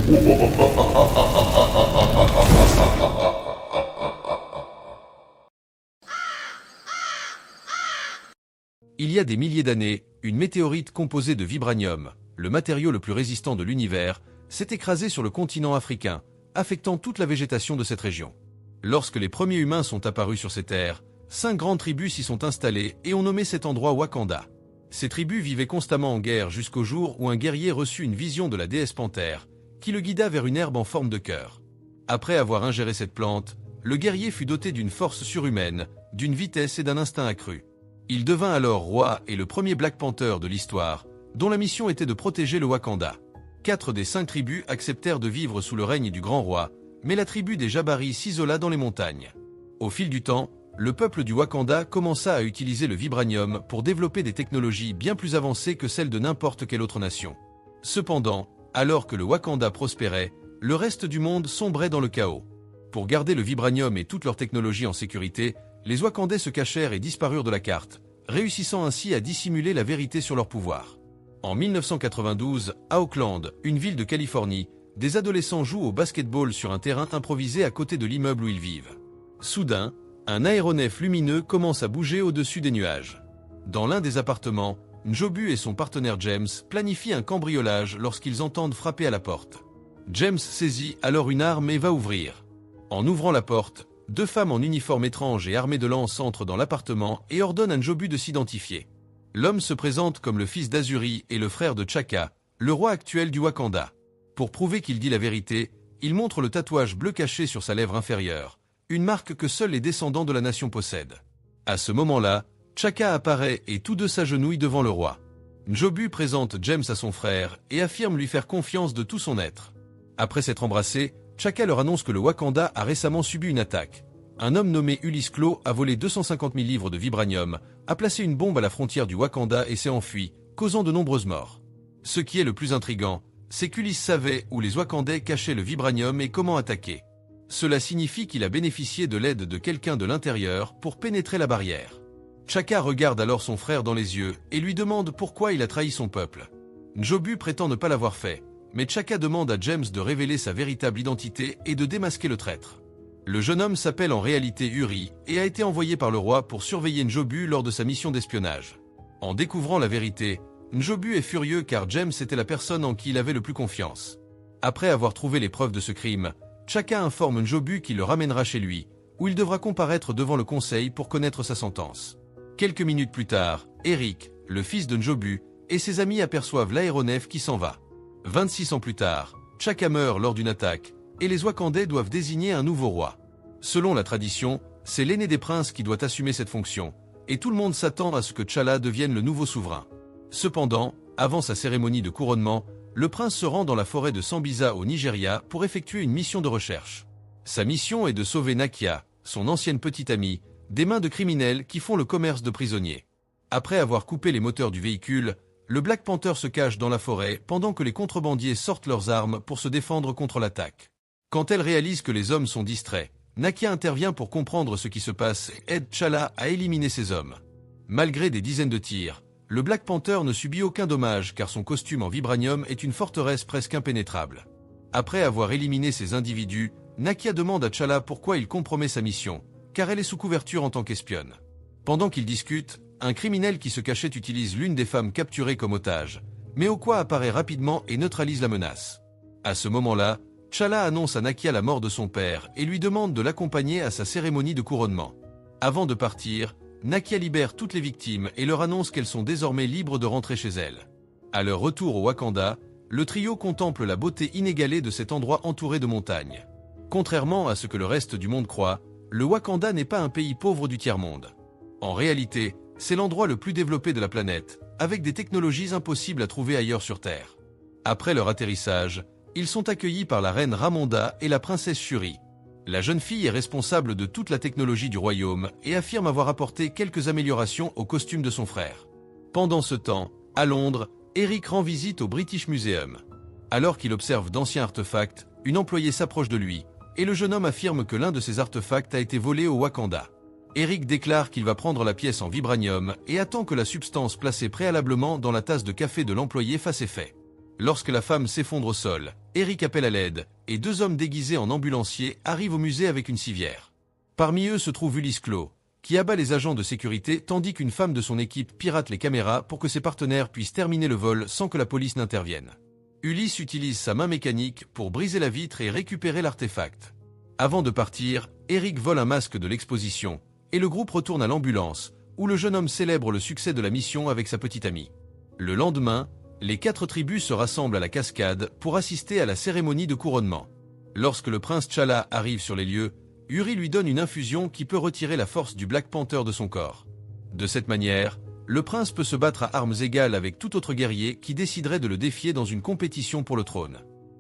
Il y a des milliers d'années, une météorite composée de vibranium, le matériau le plus résistant de l'univers, s'est écrasée sur le continent africain, affectant toute la végétation de cette région. Lorsque les premiers humains sont apparus sur ces terres, 5 grandes tribus s'y sont installées et ont nommé cet endroit Wakanda. Ces tribus vivaient constamment en guerre jusqu'au jour où un guerrier reçut une vision de la déesse Panthère, qui le guida vers une herbe en forme de cœur. Après avoir ingéré cette plante, le guerrier fut doté d'une force surhumaine, d'une vitesse et d'un instinct accru. Il devint alors roi et le premier Black Panther de l'histoire, dont la mission était de protéger le Wakanda. 4 des 5 tribus acceptèrent de vivre sous le règne du grand roi, mais la tribu des Jabari s'isola dans les montagnes. Au fil du temps, le peuple du Wakanda commença à utiliser le vibranium pour développer des technologies bien plus avancées que celles de n'importe quelle autre nation. Cependant, alors que le Wakanda prospérait, le reste du monde sombrait dans le chaos. Pour garder le vibranium et toute leur technologie en sécurité, les Wakandais se cachèrent et disparurent de la carte, réussissant ainsi à dissimuler la vérité sur leur pouvoir. En 1992, à Oakland, une ville de Californie, des adolescents jouent au basketball sur un terrain improvisé à côté de l'immeuble où ils vivent. Soudain, un aéronef lumineux commence à bouger au-dessus des nuages. Dans l'un des appartements, Njobu et son partenaire James planifient un cambriolage lorsqu'ils entendent frapper à la porte. James saisit alors une arme et va ouvrir. En ouvrant la porte, 2 femmes en uniforme étrange et armées de lances entrent dans l'appartement et ordonnent à Njobu de s'identifier. L'homme se présente comme le fils d'Azuri et le frère de T'Chaka, le roi actuel du Wakanda. Pour prouver qu'il dit la vérité, il montre le tatouage bleu caché sur sa lèvre inférieure, une marque que seuls les descendants de la nation possèdent. À ce moment-là, T'Chaka apparaît et tous deux s'agenouillent devant le roi. Njobu présente James à son frère et affirme lui faire confiance de tout son être. Après s'être embrassés, T'Chaka leur annonce que le Wakanda a récemment subi une attaque. Un homme nommé Ulysse Claw a volé 250 000 livres de vibranium, a placé une bombe à la frontière du Wakanda et s'est enfui, causant de nombreuses morts. Ce qui est le plus intriguant, c'est qu'Ulysse savait où les Wakandais cachaient le vibranium et comment attaquer. Cela signifie qu'il a bénéficié de l'aide de quelqu'un de l'intérieur pour pénétrer la barrière. T'Chaka regarde alors son frère dans les yeux et lui demande pourquoi il a trahi son peuple. Njobu prétend ne pas l'avoir fait, mais T'Chaka demande à James de révéler sa véritable identité et de démasquer le traître. Le jeune homme s'appelle en réalité Uri et a été envoyé par le roi pour surveiller Njobu lors de sa mission d'espionnage. En découvrant la vérité, Njobu est furieux car James était la personne en qui il avait le plus confiance. Après avoir trouvé les preuves de ce crime, T'Chaka informe Njobu qu'il le ramènera chez lui, où il devra comparaître devant le conseil pour connaître sa sentence. Quelques minutes plus tard, Eric, le fils de Njobu, et ses amis aperçoivent l'aéronef qui s'en va. 26 ans plus tard, T'Chaka meurt lors d'une attaque, et les Wakandais doivent désigner un nouveau roi. Selon la tradition, c'est l'aîné des princes qui doit assumer cette fonction, et tout le monde s'attend à ce que T'Challa devienne le nouveau souverain. Cependant, avant sa cérémonie de couronnement, le prince se rend dans la forêt de Sambisa au Nigeria pour effectuer une mission de recherche. Sa mission est de sauver Nakia, son ancienne petite amie, des mains de criminels qui font le commerce de prisonniers. Après avoir coupé les moteurs du véhicule, le Black Panther se cache dans la forêt pendant que les contrebandiers sortent leurs armes pour se défendre contre l'attaque. Quand elle réalise que les hommes sont distraits, Nakia intervient pour comprendre ce qui se passe et aide T'Challa à éliminer ses hommes. Malgré des dizaines de tirs, le Black Panther ne subit aucun dommage car son costume en vibranium est une forteresse presque impénétrable. Après avoir éliminé ces individus, Nakia demande à T'Challa pourquoi il compromet sa mission, car elle est sous couverture en tant qu'espionne. Pendant qu'ils discutent, un criminel qui se cachait utilise l'une des femmes capturées comme otage, mais Okwa apparaît rapidement et neutralise la menace. À ce moment-là, T'Challa annonce à Nakia la mort de son père et lui demande de l'accompagner à sa cérémonie de couronnement. Avant de partir, Nakia libère toutes les victimes et leur annonce qu'elles sont désormais libres de rentrer chez elles. À leur retour au Wakanda, le trio contemple la beauté inégalée de cet endroit entouré de montagnes. Contrairement à ce que le reste du monde croit, le Wakanda n'est pas un pays pauvre du tiers-monde. En réalité, c'est l'endroit le plus développé de la planète, avec des technologies impossibles à trouver ailleurs sur Terre. Après leur atterrissage, ils sont accueillis par la reine Ramonda et la princesse Shuri. La jeune fille est responsable de toute la technologie du royaume et affirme avoir apporté quelques améliorations au costume de son frère. Pendant ce temps, à Londres, Eric rend visite au British Museum. Alors qu'il observe d'anciens artefacts, une employée s'approche de lui, et le jeune homme affirme que l'un de ces artefacts a été volé au Wakanda. Eric déclare qu'il va prendre la pièce en vibranium et attend que la substance placée préalablement dans la tasse de café de l'employé fasse effet. Lorsque la femme s'effondre au sol, Eric appelle à l'aide, et 2 hommes déguisés en ambulanciers arrivent au musée avec une civière. Parmi eux se trouve Ulysse Clos, qui abat les agents de sécurité tandis qu'une femme de son équipe pirate les caméras pour que ses partenaires puissent terminer le vol sans que la police n'intervienne. Ulysse utilise sa main mécanique pour briser la vitre et récupérer l'artefact. Avant de partir, Eric vole un masque de l'exposition, et le groupe retourne à l'ambulance, où le jeune homme célèbre le succès de la mission avec sa petite amie. Le lendemain, les 4 tribus se rassemblent à la cascade pour assister à la cérémonie de couronnement. Lorsque le prince T'Challa arrive sur les lieux, Uri lui donne une infusion qui peut retirer la force du Black Panther de son corps. De cette manière, le prince peut se battre à armes égales avec tout autre guerrier qui déciderait de le défier dans une compétition pour le trône.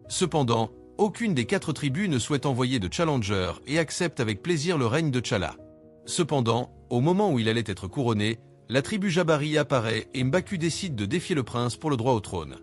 Cependant, aucune des 4 tribus ne souhaite envoyer de challenger et accepte avec plaisir le règne de T'Challa. Cependant, au moment où il allait être couronné, la tribu Jabari apparaît et M'Baku décide de défier le prince pour le droit au trône.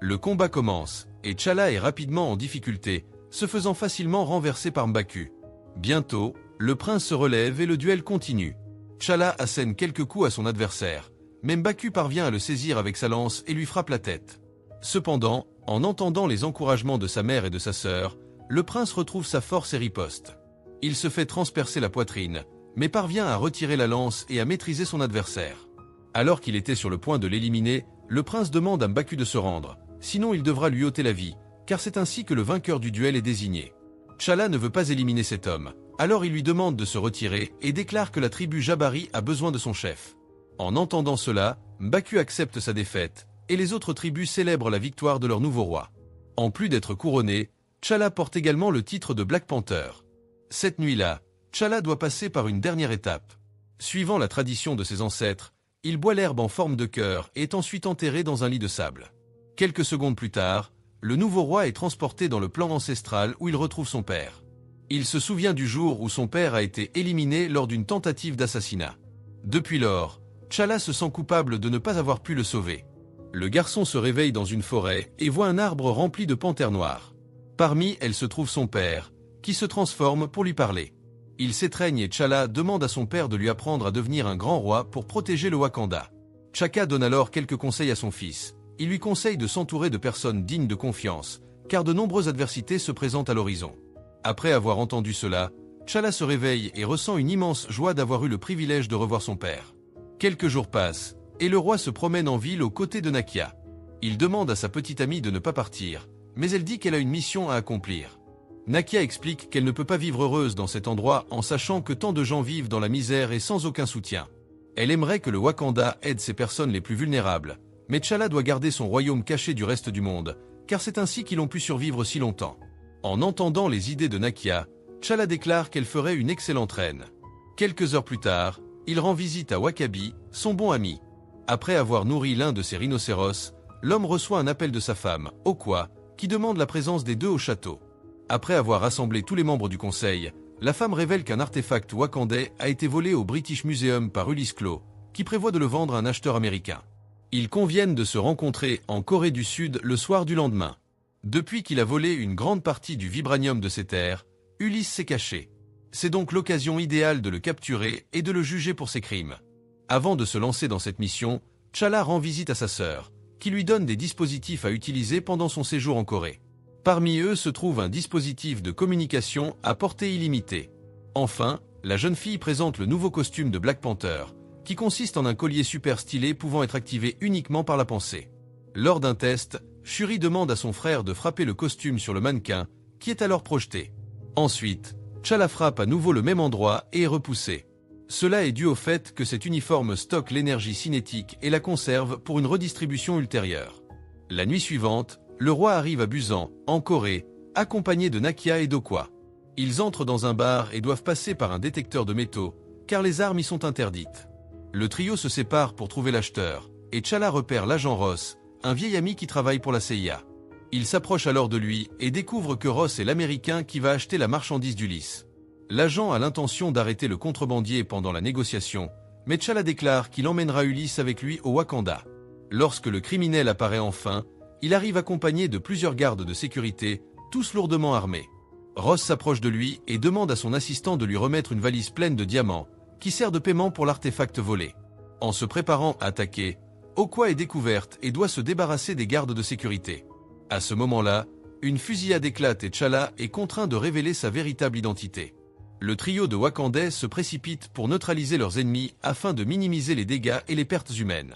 Le combat commence, et T'Challa est rapidement en difficulté, se faisant facilement renverser par M'Baku. Bientôt, le prince se relève et le duel continue. T'Challa assène quelques coups à son adversaire, mais M'Baku parvient à le saisir avec sa lance et lui frappe la tête. Cependant, en entendant les encouragements de sa mère et de sa sœur, le prince retrouve sa force et riposte. Il se fait transpercer la poitrine, mais parvient à retirer la lance et à maîtriser son adversaire. Alors qu'il était sur le point de l'éliminer, le prince demande à M'Baku de se rendre, sinon il devra lui ôter la vie, car c'est ainsi que le vainqueur du duel est désigné. T'Challa ne veut pas éliminer cet homme, alors il lui demande de se retirer et déclare que la tribu Jabari a besoin de son chef. En entendant cela, M'Baku accepte sa défaite, et les autres tribus célèbrent la victoire de leur nouveau roi. En plus d'être couronné, T'Challa porte également le titre de Black Panther. Cette nuit-là, T'Challa doit passer par une dernière étape. Suivant la tradition de ses ancêtres, il boit l'herbe en forme de cœur et est ensuite enterré dans un lit de sable. Quelques secondes plus tard, le nouveau roi est transporté dans le plan ancestral où il retrouve son père. Il se souvient du jour où son père a été éliminé lors d'une tentative d'assassinat. Depuis lors, T'Challa se sent coupable de ne pas avoir pu le sauver. Le garçon se réveille dans une forêt et voit un arbre rempli de panthères noires. Parmi elles se trouve son père, qui se transforme pour lui parler. Il s'étreigne et T'Challa demande à son père de lui apprendre à devenir un grand roi pour protéger le Wakanda. T'Chaka donne alors quelques conseils à son fils. Il lui conseille de s'entourer de personnes dignes de confiance, car de nombreuses adversités se présentent à l'horizon. Après avoir entendu cela, T'Challa se réveille et ressent une immense joie d'avoir eu le privilège de revoir son père. Quelques jours passent, et le roi se promène en ville aux côtés de Nakia. Il demande à sa petite amie de ne pas partir, mais elle dit qu'elle a une mission à accomplir. Nakia explique qu'elle ne peut pas vivre heureuse dans cet endroit en sachant que tant de gens vivent dans la misère et sans aucun soutien. Elle aimerait que le Wakanda aide ces personnes les plus vulnérables, mais T'Challa doit garder son royaume caché du reste du monde, car c'est ainsi qu'ils ont pu survivre si longtemps. En entendant les idées de Nakia, T'Challa déclare qu'elle ferait une excellente reine. Quelques heures plus tard, il rend visite à Wakabi, son bon ami. Après avoir nourri l'un de ses rhinocéros, l'homme reçoit un appel de sa femme, Okwa, qui demande la présence des deux au château. Après avoir rassemblé tous les membres du conseil, la femme révèle qu'un artefact wakandais a été volé au British Museum par Ulysse Clos, qui prévoit de le vendre à un acheteur américain. Ils conviennent de se rencontrer en Corée du Sud le soir du lendemain. Depuis qu'il a volé une grande partie du vibranium de ces terres, Ulysse s'est caché. C'est donc l'occasion idéale de le capturer et de le juger pour ses crimes. Avant de se lancer dans cette mission, T'Challa rend visite à sa sœur, qui lui donne des dispositifs à utiliser pendant son séjour en Corée. Parmi eux se trouve un dispositif de communication à portée illimitée. Enfin, la jeune fille présente le nouveau costume de Black Panther, qui consiste en un collier super stylé pouvant être activé uniquement par la pensée. Lors d'un test, Shuri demande à son frère de frapper le costume sur le mannequin, qui est alors projeté. Ensuite, T'Challa frappe à nouveau le même endroit et est repoussé. Cela est dû au fait que cet uniforme stocke l'énergie cinétique et la conserve pour une redistribution ultérieure. La nuit suivante, le roi arrive à Busan, en Corée, accompagné de Nakia et d'Okwa. Ils entrent dans un bar et doivent passer par un détecteur de métaux, car les armes y sont interdites. Le trio se sépare pour trouver l'acheteur, et T'Challa repère l'agent Ross, un vieil ami qui travaille pour la CIA. Il s'approche alors de lui et découvre que Ross est l'Américain qui va acheter la marchandise d'Ulysse. L'agent a l'intention d'arrêter le contrebandier pendant la négociation, mais T'Challa déclare qu'il emmènera Ulysse avec lui au Wakanda. Lorsque le criminel apparaît enfin, il arrive accompagné de plusieurs gardes de sécurité, tous lourdement armés. Ross s'approche de lui et demande à son assistant de lui remettre une valise pleine de diamants, qui sert de paiement pour l'artefact volé. En se préparant à attaquer, Okwa est découverte et doit se débarrasser des gardes de sécurité. À ce moment-là, une fusillade éclate et T'Challa est contraint de révéler sa véritable identité. Le trio de Wakandais se précipite pour neutraliser leurs ennemis afin de minimiser les dégâts et les pertes humaines.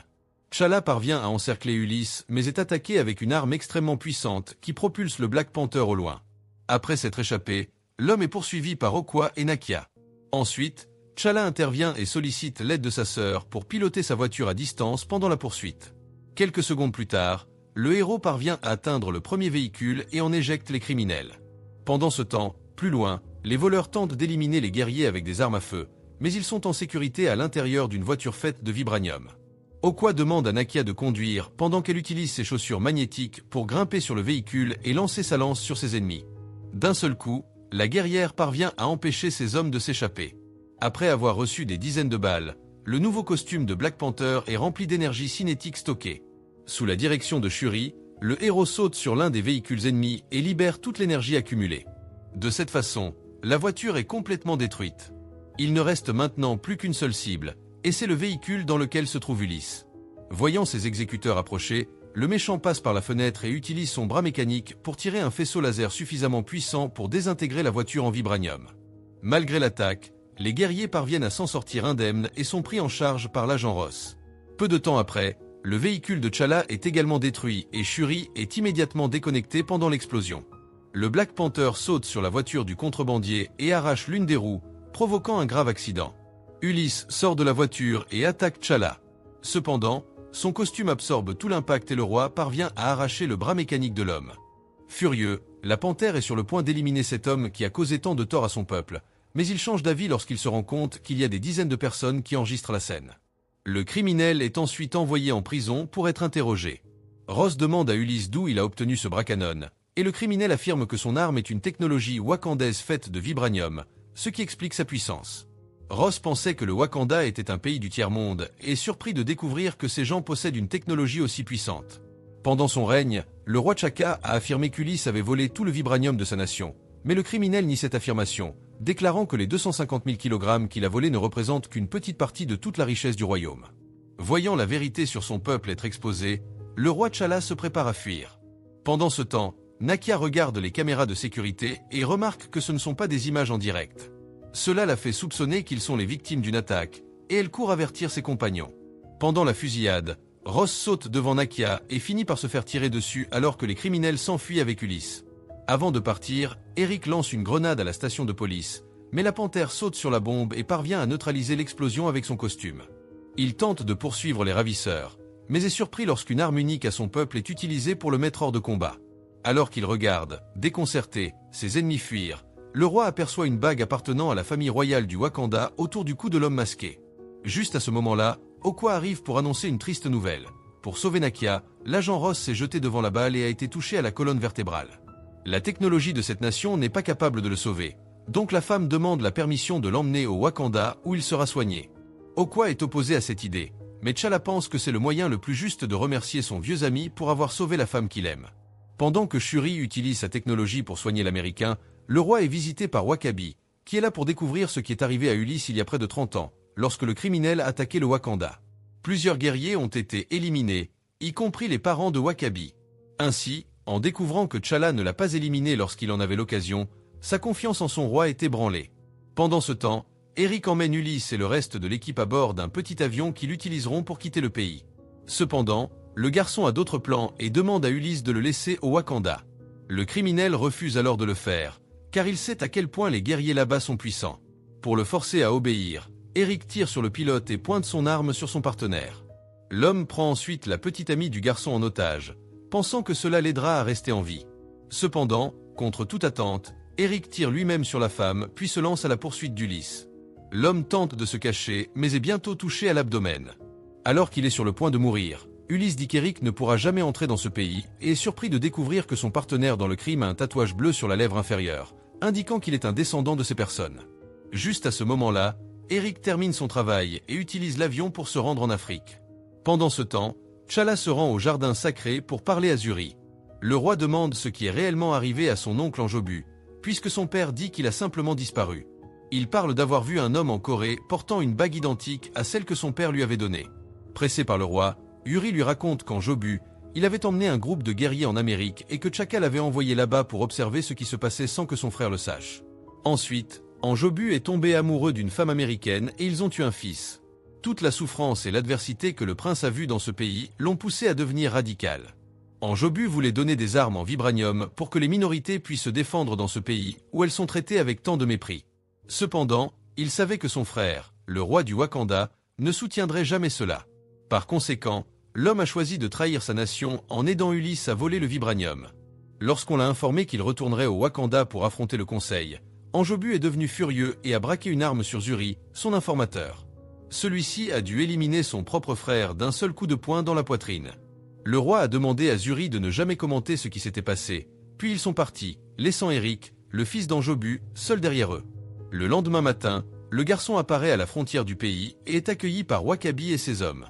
T'Challa parvient à encercler Ulysse mais est attaqué avec une arme extrêmement puissante qui propulse le Black Panther au loin. Après s'être échappé, l'homme est poursuivi par Okoye et Nakia. Ensuite, T'Challa intervient et sollicite l'aide de sa sœur pour piloter sa voiture à distance pendant la poursuite. Quelques secondes plus tard, le héros parvient à atteindre le premier véhicule et en éjecte les criminels. Pendant ce temps, plus loin, les voleurs tentent d'éliminer les guerriers avec des armes à feu, mais ils sont en sécurité à l'intérieur d'une voiture faite de vibranium. Okoye demande à Nakia de conduire pendant qu'elle utilise ses chaussures magnétiques pour grimper sur le véhicule et lancer sa lance sur ses ennemis. D'un seul coup, la guerrière parvient à empêcher ses hommes de s'échapper. Après avoir reçu des dizaines de balles, le nouveau costume de Black Panther est rempli d'énergie cinétique stockée. Sous la direction de Shuri, le héros saute sur l'un des véhicules ennemis et libère toute l'énergie accumulée. De cette façon, la voiture est complètement détruite. Il ne reste maintenant plus qu'une seule cible, et c'est le véhicule dans lequel se trouve Ulysse. Voyant ses exécuteurs approcher, le méchant passe par la fenêtre et utilise son bras mécanique pour tirer un faisceau laser suffisamment puissant pour désintégrer la voiture en vibranium. Malgré l'attaque, les guerriers parviennent à s'en sortir indemnes et sont pris en charge par l'agent Ross. Peu de temps après, le véhicule de T'Challa est également détruit et Shuri est immédiatement déconnecté pendant l'explosion. Le Black Panther saute sur la voiture du contrebandier et arrache l'une des roues, provoquant un grave accident. Ulysse sort de la voiture et attaque T'Challa. Cependant, son costume absorbe tout l'impact et le roi parvient à arracher le bras mécanique de l'homme. Furieux, la panthère est sur le point d'éliminer cet homme qui a causé tant de tort à son peuple, mais il change d'avis lorsqu'il se rend compte qu'il y a des dizaines de personnes qui enregistrent la scène. Le criminel est ensuite envoyé en prison pour être interrogé. Ross demande à Ulysse d'où il a obtenu ce bras canon, et le criminel affirme que son arme est une technologie wakandaise faite de vibranium, ce qui explique sa puissance. Ross pensait que le Wakanda était un pays du tiers-monde et est surpris de découvrir que ces gens possèdent une technologie aussi puissante. Pendant son règne, le roi T'Chaka a affirmé qu'Ulysse avait volé tout le vibranium de sa nation, mais le criminel nie cette affirmation, déclarant que les 250 000 kg qu'il a volés ne représentent qu'une petite partie de toute la richesse du royaume. Voyant la vérité sur son peuple être exposée, le roi T'Challa se prépare à fuir. Pendant ce temps, Nakia regarde les caméras de sécurité et remarque que ce ne sont pas des images en direct. Cela la fait soupçonner qu'ils sont les victimes d'une attaque, et elle court avertir ses compagnons. Pendant la fusillade, Ross saute devant Nakia et finit par se faire tirer dessus alors que les criminels s'enfuient avec Ulysse. Avant de partir, Eric lance une grenade à la station de police, mais la panthère saute sur la bombe et parvient à neutraliser l'explosion avec son costume. Il tente de poursuivre les ravisseurs, mais est surpris lorsqu'une arme unique à son peuple est utilisée pour le mettre hors de combat. Alors qu'il regarde, déconcerté, ses ennemis fuir, le roi aperçoit une bague appartenant à la famille royale du Wakanda autour du cou de l'homme masqué. Juste à ce moment-là, Okoye arrive pour annoncer une triste nouvelle. Pour sauver Nakia, l'agent Ross s'est jeté devant la balle et a été touché à la colonne vertébrale. La technologie de cette nation n'est pas capable de le sauver, donc la femme demande la permission de l'emmener au Wakanda où il sera soigné. Okoye est opposé à cette idée, mais T'Challa pense que c'est le moyen le plus juste de remercier son vieux ami pour avoir sauvé la femme qu'il aime. Pendant que Shuri utilise sa technologie pour soigner l'Américain, le roi est visité par W'Kabi, qui est là pour découvrir ce qui est arrivé à Ulysse il y a près de 30 ans, lorsque le criminel a attaqué le Wakanda. Plusieurs guerriers ont été éliminés, y compris les parents de W'Kabi. Ainsi, en découvrant que T'Challa ne l'a pas éliminé lorsqu'il en avait l'occasion, sa confiance en son roi est ébranlée. Pendant ce temps, Eric emmène Ulysse et le reste de l'équipe à bord d'un petit avion qu'ils utiliseront pour quitter le pays. Cependant, le garçon a d'autres plans et demande à Ulysse de le laisser au Wakanda. Le criminel refuse alors de le faire, car il sait à quel point les guerriers là-bas sont puissants. Pour le forcer à obéir, Eric tire sur le pilote et pointe son arme sur son partenaire. L'homme prend ensuite la petite amie du garçon en otage, pensant que cela l'aidera à rester en vie. Cependant, contre toute attente, Eric tire lui-même sur la femme puis se lance à la poursuite d'Ulysse. L'homme tente de se cacher mais est bientôt touché à l'abdomen. Alors qu'il est sur le point de mourir, Ulysse dit qu'Eric ne pourra jamais entrer dans ce pays et est surpris de découvrir que son partenaire dans le crime a un tatouage bleu sur la lèvre inférieure, indiquant qu'il est un descendant de ces personnes. Juste à ce moment-là, Eric termine son travail et utilise l'avion pour se rendre en Afrique. Pendant ce temps, T'Challa se rend au jardin sacré pour parler à Shuri. Le roi demande ce qui est réellement arrivé à son oncle N'Jobu, puisque son père dit qu'il a simplement disparu. Il parle d'avoir vu un homme en Corée portant une bague identique à celle que son père lui avait donnée. Pressé par le roi, Shuri lui raconte qu'N'Jobu il avait emmené un groupe de guerriers en Amérique et que T'Chaka l'avait envoyé là-bas pour observer ce qui se passait sans que son frère le sache. Ensuite, Enjobu est tombé amoureux d'une femme américaine et ils ont eu un fils. Toute la souffrance et l'adversité que le prince a vue dans ce pays l'ont poussé à devenir radical. Enjobu voulait donner des armes en vibranium pour que les minorités puissent se défendre dans ce pays où elles sont traitées avec tant de mépris. Cependant, il savait que son frère, le roi du Wakanda, ne soutiendrait jamais cela. Par conséquent, l'homme a choisi de trahir sa nation en aidant Ulysse à voler le vibranium. Lorsqu'on l'a informé qu'il retournerait au Wakanda pour affronter le Conseil, Enjobu est devenu furieux et a braqué une arme sur Zuri, son informateur. Celui-ci a dû éliminer son propre frère d'un seul coup de poing dans la poitrine. Le roi a demandé à Zuri de ne jamais commenter ce qui s'était passé, puis ils sont partis, laissant Eric, le fils d'Enjobu, seul derrière eux. Le lendemain matin, le garçon apparaît à la frontière du pays et est accueilli par Wakabi et ses hommes.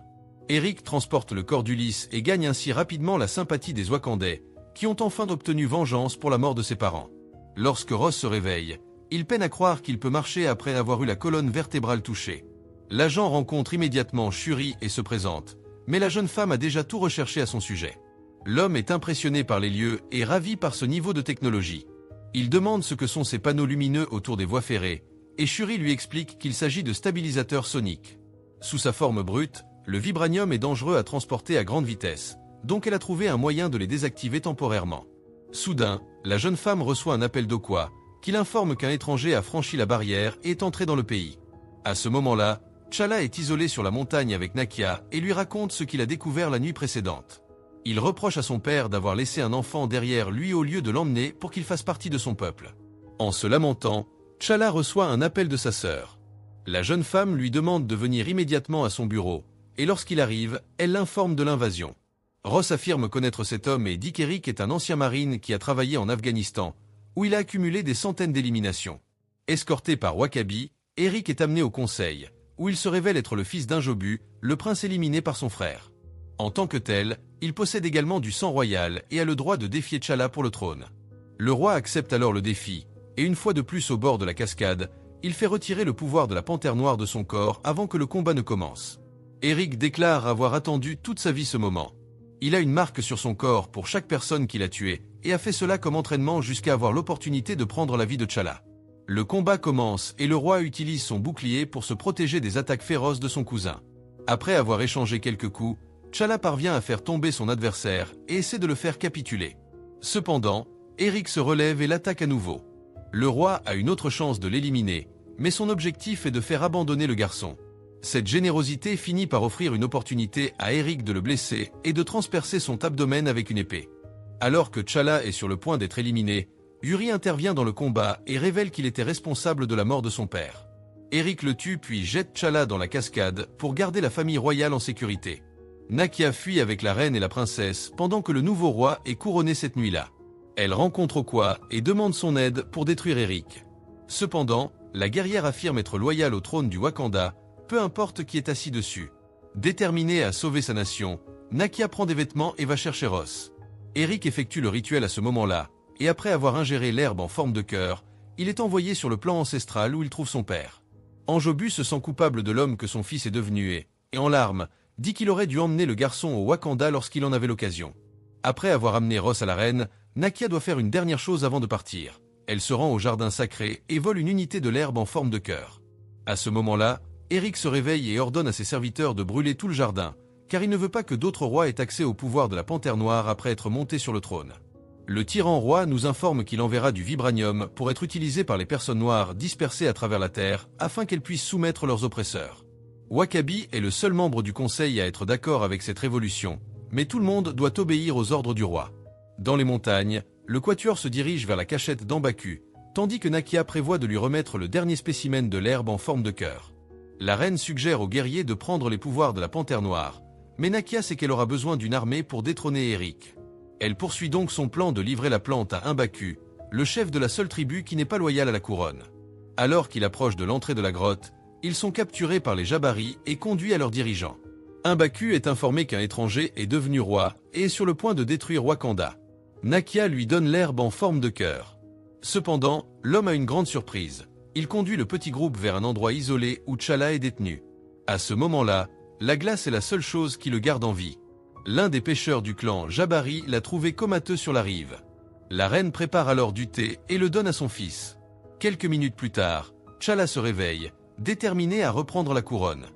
Eric transporte le corps d'Ulysse et gagne ainsi rapidement la sympathie des Wakandais, qui ont enfin obtenu vengeance pour la mort de ses parents. Lorsque Ross se réveille, il peine à croire qu'il peut marcher après avoir eu la colonne vertébrale touchée. L'agent rencontre immédiatement Shuri et se présente, mais la jeune femme a déjà tout recherché à son sujet. L'homme est impressionné par les lieux et ravi par ce niveau de technologie. Il demande ce que sont ces panneaux lumineux autour des voies ferrées, et Shuri lui explique qu'il s'agit de stabilisateurs soniques. Sous sa forme brute, le vibranium est dangereux à transporter à grande vitesse, donc elle a trouvé un moyen de les désactiver temporairement. Soudain, la jeune femme reçoit un appel d'Okwa, qui l'informe qu'un étranger a franchi la barrière et est entré dans le pays. À ce moment-là, T'Challa est isolé sur la montagne avec Nakia et lui raconte ce qu'il a découvert la nuit précédente. Il reproche à son père d'avoir laissé un enfant derrière lui au lieu de l'emmener pour qu'il fasse partie de son peuple. En se lamentant, T'Challa reçoit un appel de sa sœur. La jeune femme lui demande de venir immédiatement à son bureau, et lorsqu'il arrive, elle l'informe de l'invasion. Ross affirme connaître cet homme et dit qu'Eric est un ancien marine qui a travaillé en Afghanistan, où il a accumulé des centaines d'éliminations. Escorté par Wakabi, Eric est amené au conseil, où il se révèle être le fils d'Enjobu, le prince éliminé par son frère. En tant que tel, il possède également du sang royal et a le droit de défier T'Challa pour le trône. Le roi accepte alors le défi, et une fois de plus au bord de la cascade, il fait retirer le pouvoir de la panthère noire de son corps avant que le combat ne commence. Eric déclare avoir attendu toute sa vie ce moment. Il a une marque sur son corps pour chaque personne qu'il a tuée, et a fait cela comme entraînement jusqu'à avoir l'opportunité de prendre la vie de T'Challa. Le combat commence et le roi utilise son bouclier pour se protéger des attaques féroces de son cousin. Après avoir échangé quelques coups, T'Challa parvient à faire tomber son adversaire et essaie de le faire capituler. Cependant, Eric se relève et l'attaque à nouveau. Le roi a une autre chance de l'éliminer, mais son objectif est de faire abandonner le garçon. Cette générosité finit par offrir une opportunité à Eric de le blesser et de transpercer son abdomen avec une épée. Alors que T'Challa est sur le point d'être éliminé, Yuri intervient dans le combat et révèle qu'il était responsable de la mort de son père. Eric le tue puis jette T'Challa dans la cascade pour garder la famille royale en sécurité. Nakia fuit avec la reine et la princesse pendant que le nouveau roi est couronné cette nuit-là. Elle rencontre Okwa et demande son aide pour détruire Eric. Cependant, la guerrière affirme être loyale au trône du Wakanda, peu importe qui est assis dessus. Déterminée à sauver sa nation, Nakia prend des vêtements et va chercher Ross. Eric effectue le rituel à ce moment-là, et après avoir ingéré l'herbe en forme de cœur, il est envoyé sur le plan ancestral où il trouve son père. Enjobu se sent coupable de l'homme que son fils est devenu et en larmes, dit qu'il aurait dû emmener le garçon au Wakanda lorsqu'il en avait l'occasion. Après avoir amené Ross à la reine, Nakia doit faire une dernière chose avant de partir. Elle se rend au jardin sacré et vole une unité de l'herbe en forme de cœur. À ce moment-là, Eric se réveille et ordonne à ses serviteurs de brûler tout le jardin, car il ne veut pas que d'autres rois aient accès au pouvoir de la Panthère Noire après être monté sur le trône. Le tyran roi nous informe qu'il enverra du vibranium pour être utilisé par les personnes noires dispersées à travers la terre afin qu'elles puissent soumettre leurs oppresseurs. Wakabi est le seul membre du conseil à être d'accord avec cette révolution, mais tout le monde doit obéir aux ordres du roi. Dans les montagnes, le quatuor se dirige vers la cachette d'Ambaku, tandis que Nakia prévoit de lui remettre le dernier spécimen de l'herbe en forme de cœur. La reine suggère aux guerriers de prendre les pouvoirs de la Panthère Noire, mais Nakia sait qu'elle aura besoin d'une armée pour détrôner Eric. Elle poursuit donc son plan de livrer la plante à M'Baku, le chef de la seule tribu qui n'est pas loyale à la couronne. Alors qu'il approche de l'entrée de la grotte, ils sont capturés par les Jabari et conduits à leurs dirigeants. M'Baku est informé qu'un étranger est devenu roi et est sur le point de détruire Wakanda. Nakia lui donne l'herbe en forme de cœur. Cependant, l'homme a une grande surprise. Il conduit le petit groupe vers un endroit isolé où T'Challa est détenu. À ce moment-là, la glace est la seule chose qui le garde en vie. L'un des pêcheurs du clan Jabari l'a trouvé comateux sur la rive. La reine prépare alors du thé et le donne à son fils. Quelques minutes plus tard, T'Challa se réveille, déterminé à reprendre la couronne.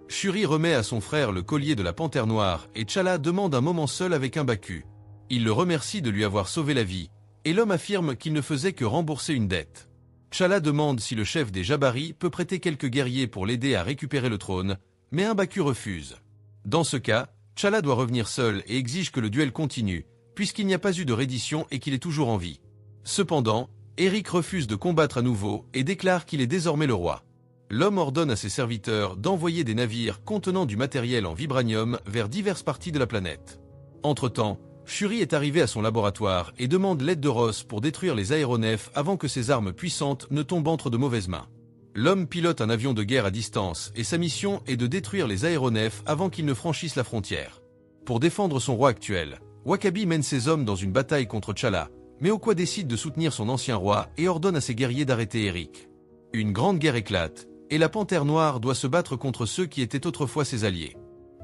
Shuri remet à son frère le collier de la panthère noire et T'Challa demande un moment seul avec un M'Baku. Il le remercie de lui avoir sauvé la vie, et l'homme affirme qu'il ne faisait que rembourser une dette. T'Challa demande si le chef des Jabari peut prêter quelques guerriers pour l'aider à récupérer le trône, mais un M'Baku refuse. Dans ce cas, T'Challa doit revenir seul et exige que le duel continue, puisqu'il n'y a pas eu de reddition et qu'il est toujours en vie. Cependant, Eric refuse de combattre à nouveau et déclare qu'il est désormais le roi. L'homme ordonne à ses serviteurs d'envoyer des navires contenant du matériel en vibranium vers diverses parties de la planète. Entre-temps, Shuri est arrivé à son laboratoire et demande l'aide de Ross pour détruire les aéronefs avant que ces armes puissantes ne tombent entre de mauvaises mains. L'homme pilote un avion de guerre à distance et sa mission est de détruire les aéronefs avant qu'ils ne franchissent la frontière. Pour défendre son roi actuel, W'Kabi mène ses hommes dans une bataille contre T'Challa, mais Okoye décide de soutenir son ancien roi et ordonne à ses guerriers d'arrêter Eric. Une grande guerre éclate, et la Panthère Noire doit se battre contre ceux qui étaient autrefois ses alliés.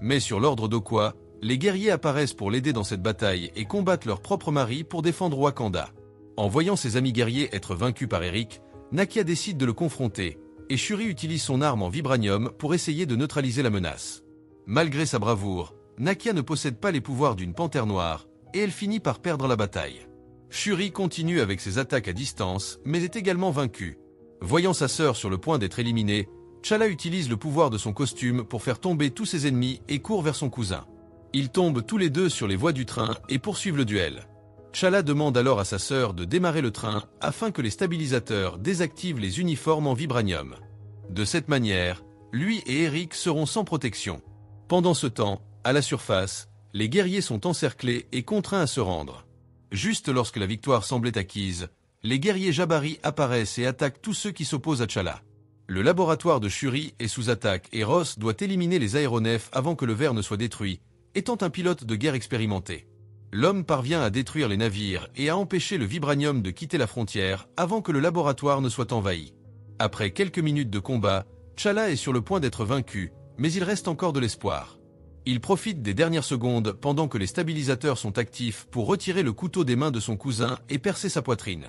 Mais sur l'ordre d'Okoye, les guerriers apparaissent pour l'aider dans cette bataille et combattent leur propre mari pour défendre Wakanda. En voyant ses amis guerriers être vaincus par Eric, Nakia décide de le confronter, et Shuri utilise son arme en vibranium pour essayer de neutraliser la menace. Malgré sa bravoure, Nakia ne possède pas les pouvoirs d'une panthère noire, et elle finit par perdre la bataille. Shuri continue avec ses attaques à distance, mais est également vaincue. Voyant sa sœur sur le point d'être éliminée, T'Challa utilise le pouvoir de son costume pour faire tomber tous ses ennemis et court vers son cousin. Ils tombent tous les deux sur les voies du train et poursuivent le duel. T'Challa demande alors à sa sœur de démarrer le train afin que les stabilisateurs désactivent les uniformes en vibranium. De cette manière, lui et Eric seront sans protection. Pendant ce temps, à la surface, les guerriers sont encerclés et contraints à se rendre. Juste lorsque la victoire semblait acquise, les guerriers Jabari apparaissent et attaquent tous ceux qui s'opposent à T'Challa. Le laboratoire de Shuri est sous attaque et Ross doit éliminer les aéronefs avant que le verre ne soit détruit, étant un pilote de guerre expérimenté. L'homme parvient à détruire les navires et à empêcher le vibranium de quitter la frontière avant que le laboratoire ne soit envahi. Après quelques minutes de combat, T'Challa est sur le point d'être vaincu, mais il reste encore de l'espoir. Il profite des dernières secondes pendant que les stabilisateurs sont actifs pour retirer le couteau des mains de son cousin et percer sa poitrine.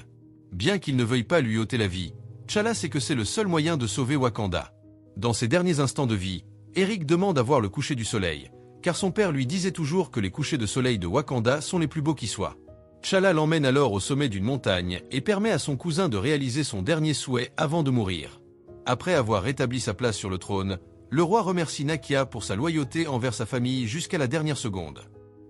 Bien qu'il ne veuille pas lui ôter la vie, T'Challa sait que c'est le seul moyen de sauver Wakanda. Dans ses derniers instants de vie, Eric demande à voir le coucher du soleil, car son père lui disait toujours que les couchers de soleil de Wakanda sont les plus beaux qui soient. T'Challa l'emmène alors au sommet d'une montagne et permet à son cousin de réaliser son dernier souhait avant de mourir. Après avoir rétabli sa place sur le trône, le roi remercie Nakia pour sa loyauté envers sa famille jusqu'à la dernière seconde.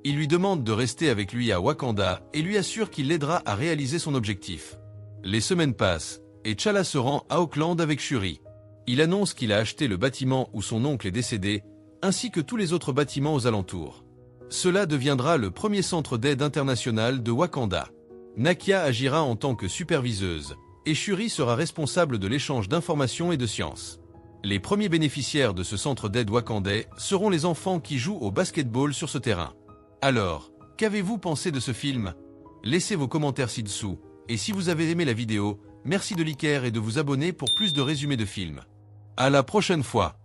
Il lui demande de rester avec lui à Wakanda et lui assure qu'il l'aidera à réaliser son objectif. Les semaines passent, et T'Challa se rend à Auckland avec Shuri. Il annonce qu'il a acheté le bâtiment où son oncle est décédé, ainsi que tous les autres bâtiments aux alentours. Cela deviendra le premier centre d'aide international de Wakanda. Nakia agira en tant que superviseuse, et Shuri sera responsable de l'échange d'informations et de sciences. Les premiers bénéficiaires de ce centre d'aide wakandais seront les enfants qui jouent au basketball sur ce terrain. Alors, qu'avez-vous pensé de ce film? Laissez vos commentaires ci-dessous, et si vous avez aimé la vidéo, merci de liker et de vous abonner pour plus de résumés de films. À la prochaine fois.